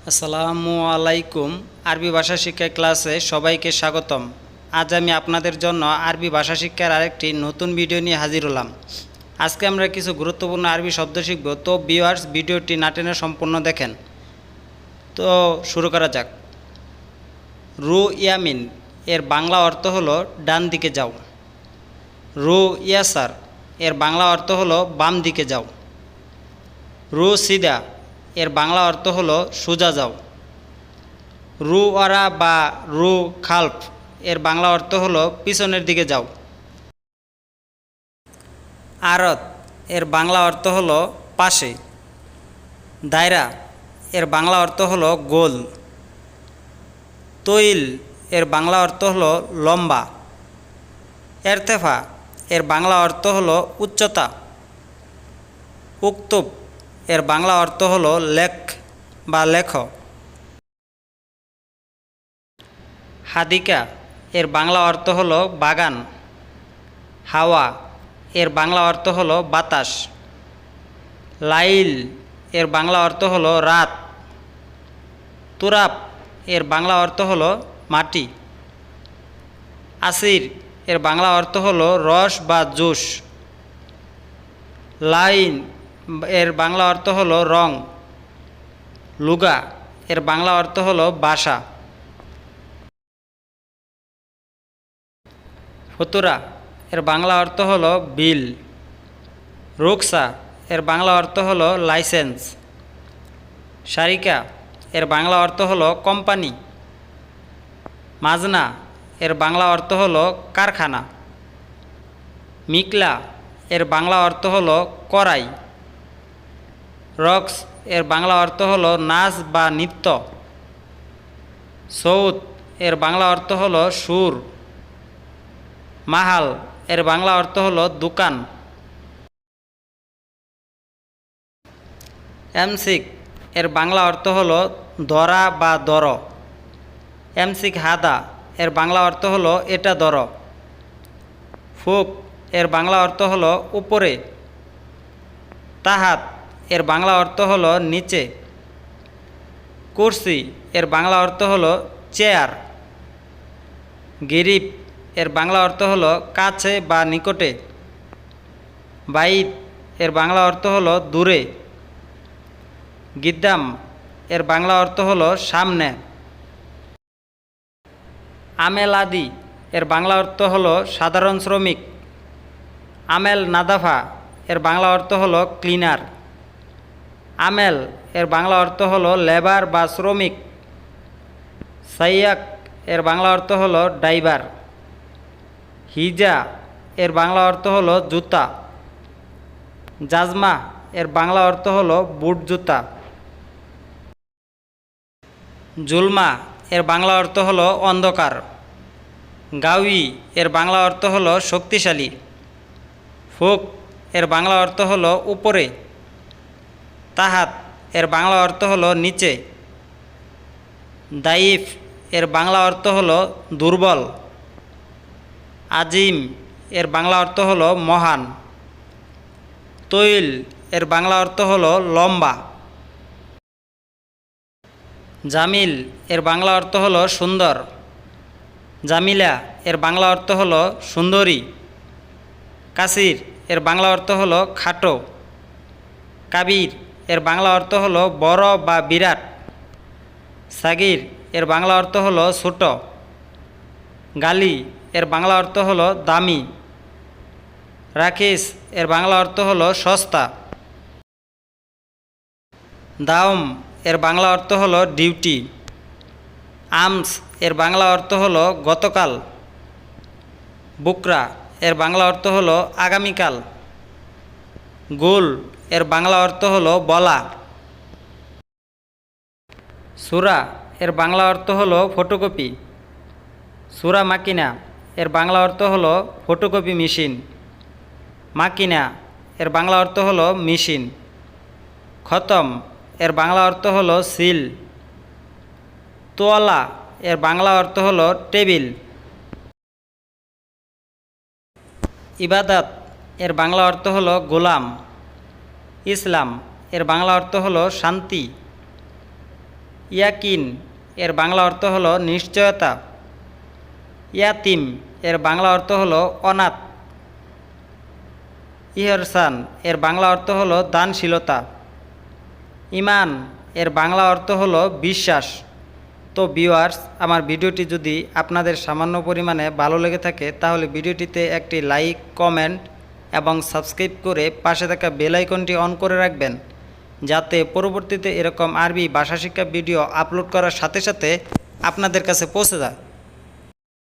আসসালামু আলাইকুম। আরবি ভাষা শিক্ষা ক্লাসে সবাইকে স্বাগতম। আজ আমি আপনাদের জন্য আরবি ভাষা শিক্ষার আরেকটি নতুন ভিডিও নিয়ে হাজির হলাম। আজকে আমরা কিছু গুরুত্বপূর্ণ আরবি শব্দ শিখব। তো ভিউয়ার্স, ভিডিওটি না টেনে সম্পূর্ণ দেখেন। তো শুরু করা যাক। রু ইয়ামিন এর বাংলা অর্থ হলো ডান দিকে যাও। রু ইয়াসার এর বাংলা অর্থ হলো বাম দিকে যাও। রু সিদা এর বাংলা অর্থ হলো সোজা যাও। রু ওয়ারা বা রু খালফ এর বাংলা অর্থ হলো পিছনের দিকে যাও। আরত এর বাংলা অর্থ হলো পাশে। দায়রা এর বাংলা অর্থ হলো গোল। তৈল এর বাংলা অর্থ হলো লম্বা। এরতেফা এর বাংলা অর্থ হলো উচ্চতা। উক্তুব এর বাংলা অর্থ হলো লেখ বা লেখ। হাদিকা এর বাংলা অর্থ হলো বাগান। হাওয়া এর বাংলা অর্থ হলো বাতাস। লাইল এর বাংলা অর্থ হলো রাত। তুরাব এর বাংলা অর্থ হলো মাটি। আসির এর বাংলা অর্থ হলো রস বা জুস। লাইন এর বাংলা অর্থ হলো রং। লুগা এর বাংলা অর্থ হলো ভাষা। ফতুরা এর বাংলা অর্থ হলো বিল। রুকসা এর বাংলা অর্থ হলো লাইসেন্স। শারিকা এর বাংলা অর্থ হলো কোম্পানি। মাজনা এর বাংলা অর্থ হলো কারখানা। মিকলা এর বাংলা অর্থ হলো কড়াই। রক্স এর বাংলা অর্থ হলো নাচ বা নৃত্য। সৌদ এর বাংলা অর্থ হলো সুর। মাহাল এর বাংলা অর্থ হলো দোকান। এমসিক এর বাংলা অর্থ হলো ধরা বা দর। এমসিক হাদা এর বাংলা অর্থ হলো এটা ধর। ফুক এর বাংলা অর্থ হলো উপরে। তাহাত এর বাংলা অর্থ হলো নিচে। কুরসি এর বাংলা অর্থ হলো চেয়ার। গিরিব এর বাংলা অর্থ হলো কাছে বা নিকটে। বাইত এর বাংলা অর্থ হলো দূরে। গিদ্দাম এর বাংলা অর্থ হলো সামনে। আমেল আদি এর বাংলা অর্থ হলো সাধারণ শ্রমিক। আমেল নাদাফা এর বাংলা অর্থ হলো ক্লিনার। আমেল এর বাংলা অর্থ হলো লেবার বা শ্রমিক। সাইয়াক এর বাংলা অর্থ হলো ড্রাইভার। হিজা এর বাংলা অর্থ হলো জুতা। জাজমা এর বাংলা অর্থ হলো বুট জুতা। জুলমা এর বাংলা অর্থ হলো অন্ধকার। গাউই এর বাংলা অর্থ হলো শক্তিশালী। ফুক এর বাংলা অর্থ হলো উপরে। তাহাত এর বাংলা অর্থ হলো নিচে। দাইফ এর বাংলা অর্থ হলো দুর্বল। আজিম এর বাংলা অর্থ হলো মহান। তৈল এর বাংলা অর্থ হলো লম্বা। জামিল এর বাংলা অর্থ হলো সুন্দর। জামিলা এর বাংলা অর্থ হলো সুন্দরী। কাসির এর বাংলা অর্থ হলো খাটো। কাবির এর বাংলা অর্থ হলো বড় বা বিরাট। সাগির এর বাংলা অর্থ হলো ছোট। গালি এর বাংলা অর্থ হলো দামি। রাখিস এর বাংলা অর্থ হলো সস্তা। দাওম এর বাংলা অর্থ হলো ডিউটি। আমস এর বাংলা অর্থ হলো গতকাল। বুকরা এর বাংলা অর্থ হলো আগামীকাল। গুল এর বাংলা অর্থ হলো বলা। সুরা এর বাংলা অর্থ হলো ফটোকপি। সুরা মাকিনা এর বাংলা অর্থ হলো ফটোকপি মেশিন। মাকিনা এর বাংলা অর্থ হলো মেশিন। খতম এর বাংলা অর্থ হলো সিল। তোয়ালা এর বাংলা অর্থ হলো টেবিল। ইবাদাত এর বাংলা অর্থ হলো গোলাম। ইসলাম এর বাংলা অর্থ হলো শান্তি। ইয়াকিন এর বাংলা অর্থ হলো নিশ্চয়তা। ইয়াতিম এর বাংলা অর্থ হলো অনাথ। ইহসান এর বাংলা অর্থ হলো দানশীলতা। ঈমান এর বাংলা অর্থ হলো বিশ্বাস। তো ভিউয়ার্স, আমার ভিডিওটি যদি আপনাদের সামান্য পরিমাণে ভালো লেগে থাকে তাহলে ভিডিওটিতে একটি লাইক, কমেন্ট এবং সাবস্ক্রাইব করে পাশে থাকা বেল আইকনটি অন করে রাখবেন, যাতে পরবর্তীতে এরকম আরবি ভাষা শিক্ষা ভিডিও আপলোড করার সাথে সাথে আপনাদের কাছে পৌঁছে যায়।